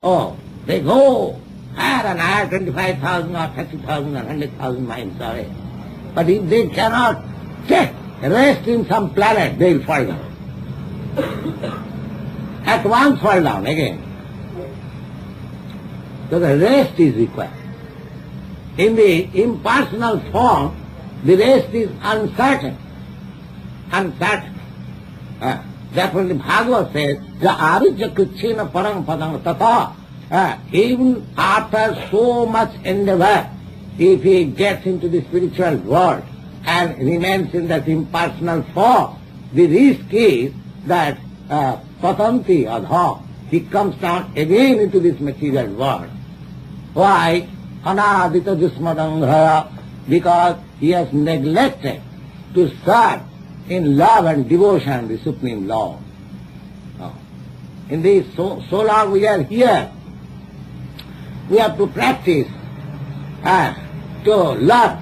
Oh, they go higher and higher, 25,000 or 30,000 or 100,000 miles away. But if they cannot take rest in some planet, they will fall down. At once fall down again. So the rest is required. In the impersonal form, the rest is uncertain. Uncertain. Therefore the Bhagavad says, "Ja arujya kuchena parang padang tata." Even after so much endeavor, if he gets into the spiritual world and remains in that impersonal form, the risk is that patanti adha, he comes down again into this material world. Why? Anadita jusmadangha, because he has neglected to serve in love and devotion the Supreme Lord. In this, so long we are here, we have to practice to love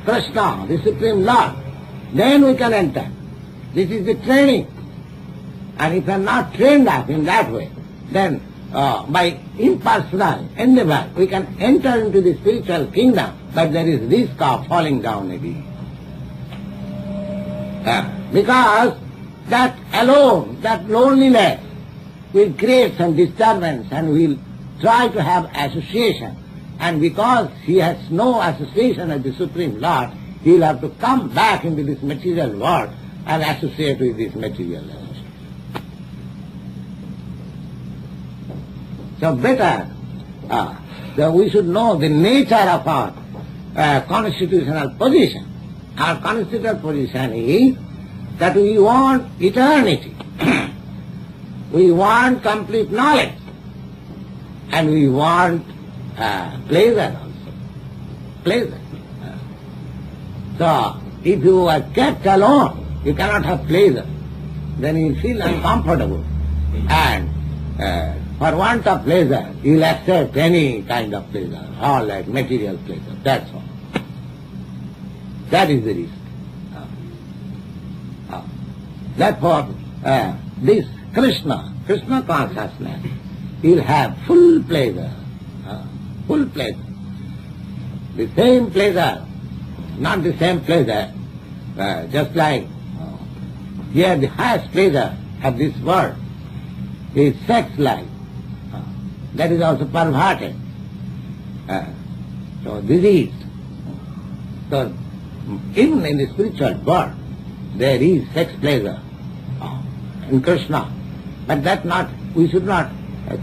Krishna, the Supreme Lord. Then we can enter. This is the training. And if we are not trained up in that way, then by impersonal endeavor we can enter into the spiritual kingdom, but there is risk of falling down again. Because that alone, that loneliness will create some disturbance and will try to have association. And because he has no association with the Supreme Lord, he will have to come back into this material world and associate with this material world. So better, so we should know the nature of our constitutional position. Our constitutional position is that we want eternity. We want complete knowledge. And we want pleasure also. Pleasure. So, if you are kept alone, you cannot have pleasure. Then you feel uncomfortable. And for want of pleasure, you will accept any kind of pleasure, all like material pleasure. That's all. That is the reason. Therefore, this Krishna consciousness, will have full pleasure. Full pleasure. The same pleasure, not the same pleasure, just like here the highest pleasure of this world is sex life. That is also perverted. So this is. So even in the spiritual world, there is sex pleasure in Krishna. But that not, we should not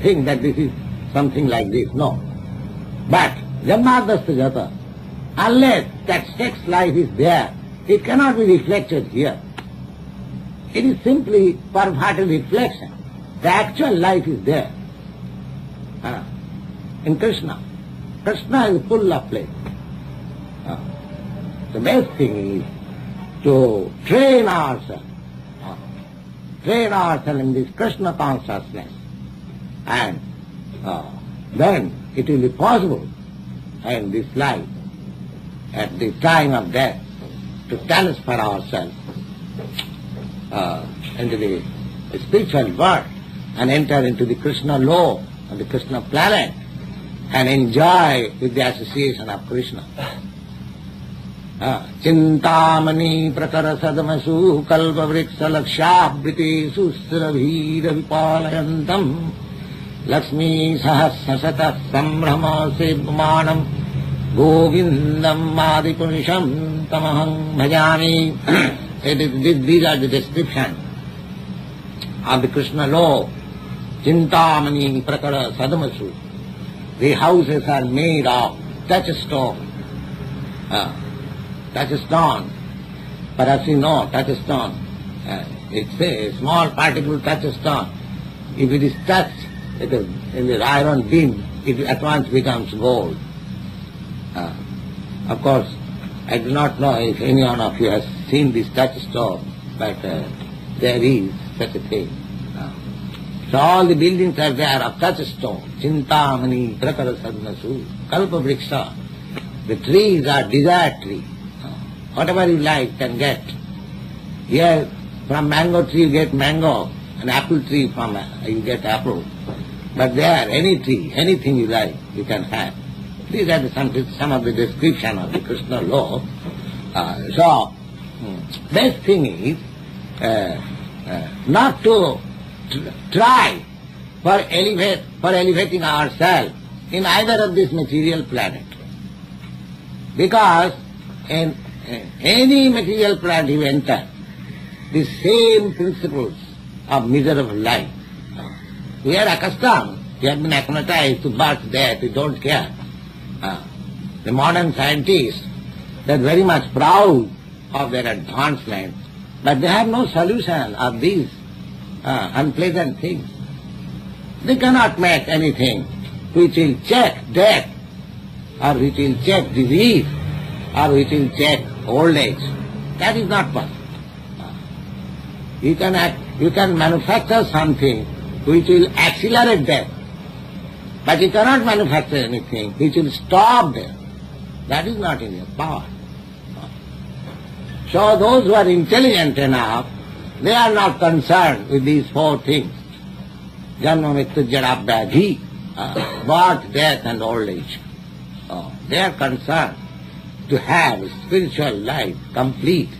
think that this is something like this, no. But Janmadasta Jata, unless that sex life is there, it cannot be reflected here. It is simply perverted reflection. The actual life is there. In Krishna. Krishna is full of pleasure. The best thing is to train ourselves in this Krishna consciousness, and then it will be possible in this life, at the time of death, to transfer ourselves into the spiritual world and enter into the Krishna law and the Krishna planet and enjoy with the association of Krishna. Chintamani prakara sadamasu kalpa vriksha lakshabriti susravira vipalayantam Lakshmi sahasasata sambrahma sevmanam govindam adipunisham tamaham bhajami. These are the description of the Krishna law. Chintamani prakara sadamasu. The houses are made of touchstone. Touchstone. Perhaps you know touchstone. It's a small particle touchstone. If it is touched in the iron beam, it at once becomes gold. Of course, I do not know if any one of you has seen this touchstone, but there is such a thing. So all the buildings are there of touchstone. Chintamani, prakara sadmasu, kalpa vriksha. The trees are desire tree. Whatever you like can get. Here, from mango tree you get mango, an apple tree from you get apple. But there, any tree, anything you like, you can have. These are some of the description of the Krishna law. Best thing is not to try for elevating ourselves in either of this material planet. Because in any material planet you enter, the same principles of miserable life. We are accustomed, we have been acclimatized to birth, death, we don't care. The modern scientists, they are very much proud of their advancement, but they have no solution of these unpleasant things. They cannot make anything which will check death, or which will check disease, or which will check old age. That is not possible. You can manufacture something which will accelerate death, but you cannot manufacture anything which will stop death. That is not in your power. So those who are intelligent enough, they are not concerned with these four things. Janma, Mrityu, Jara, Vyadhi, birth, death and old age. They are concerned to have a spiritual life complete,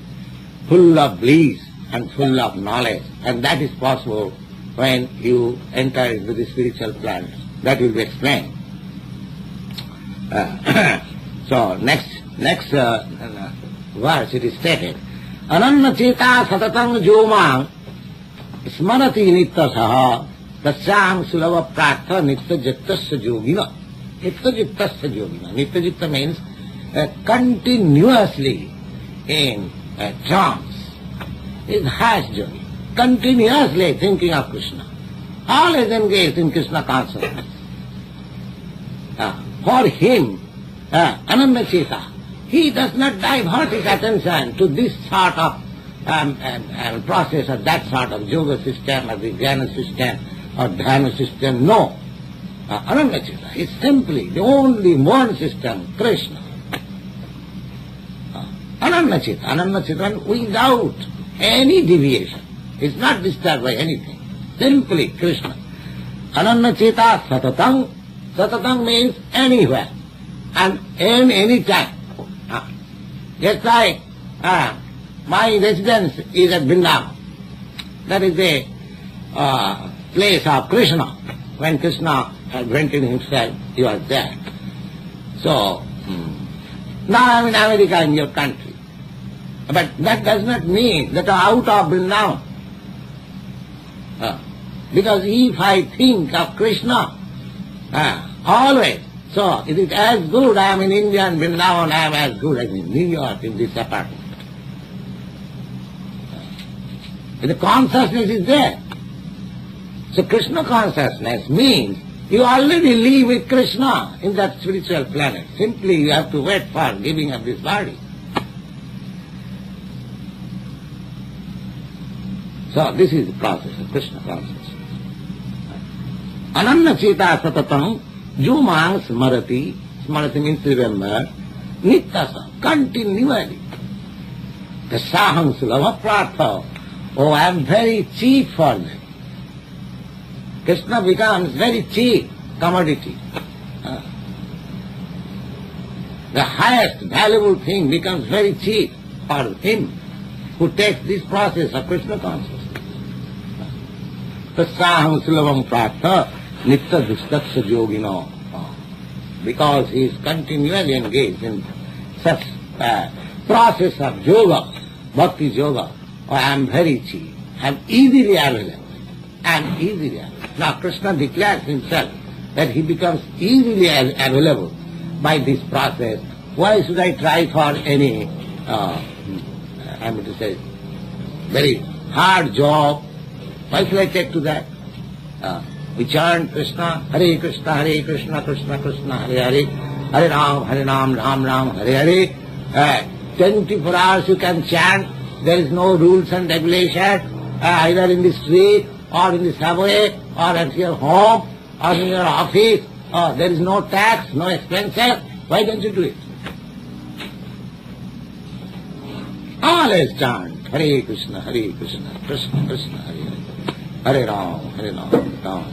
full of bliss and full of knowledge. And that is possible when you enter into the spiritual planet. That will be explained. So next verse it is stated, Ananna Cheta Satatang Jomang Smarati Nityasaha Tasyam Sulava Pratha Nityajittasya Yogina. Nityajittasya Yogina. Nityajitya means continuously in trance. It has journey. Continuously thinking of Krishna. Always engaged in Krishna consciousness. For him, Ananda Cheta, he does not divert his attention to this sort of process or that sort of yoga system or the jnana system or dhyana system. No. Ananda Cheta is simply the only one system, Krishna. Ananda Cheta without any deviation. It's not disturbed by anything. Simply Krishna. Ananda Cheta Satatang. Satatang means anywhere and in any time. Just like my residence is at Vrindavan. That is the place of Krishna. When Krishna had granted himself, he was there. So, now I am in America, in your country. But that does not mean that I am out of Vrindavan. Because if I think of Krishna, always, so it is as good I am in India and Vrindavan, I am as good as in New York in this apartment. The consciousness is there. So Krishna consciousness means you already live with Krishna in that spiritual planet. Simply you have to wait for giving up this body. So this is the process of Krishna consciousness. Ananna Cheta Satatam Jumang Smarati. Smarati means remember. Nityasa, continually. The Saham Sulava Pratha. Oh, I am very cheap for them. Krishna becomes very cheap commodity. The highest valuable thing becomes very cheap for him who takes this process of Krishna consciousness. Tasaham sulavam pratha nitya dushtaksha yogino. Because he is continually engaged in such process of yoga, bhakti yoga. Oh, I am very cheap. I am easily available. I am easily available. Now Krishna declares himself that he becomes easily available by this process. Why should I try for any, I mean to say, very hard job? Why should I take to that? We chant Krishna, Hare Krishna, Krishna Krishna, Hare Hare, Hare Ram, Ram Ram, Hare Hare. 24 hours you can chant. There is no rules and regulations, either in the street or in the subway or at your home or in your office. There is no tax, no expenses. Why don't you do it? Always chant Hare Krishna, Krishna Krishna, Hare Hare, Hare Ram, Ram.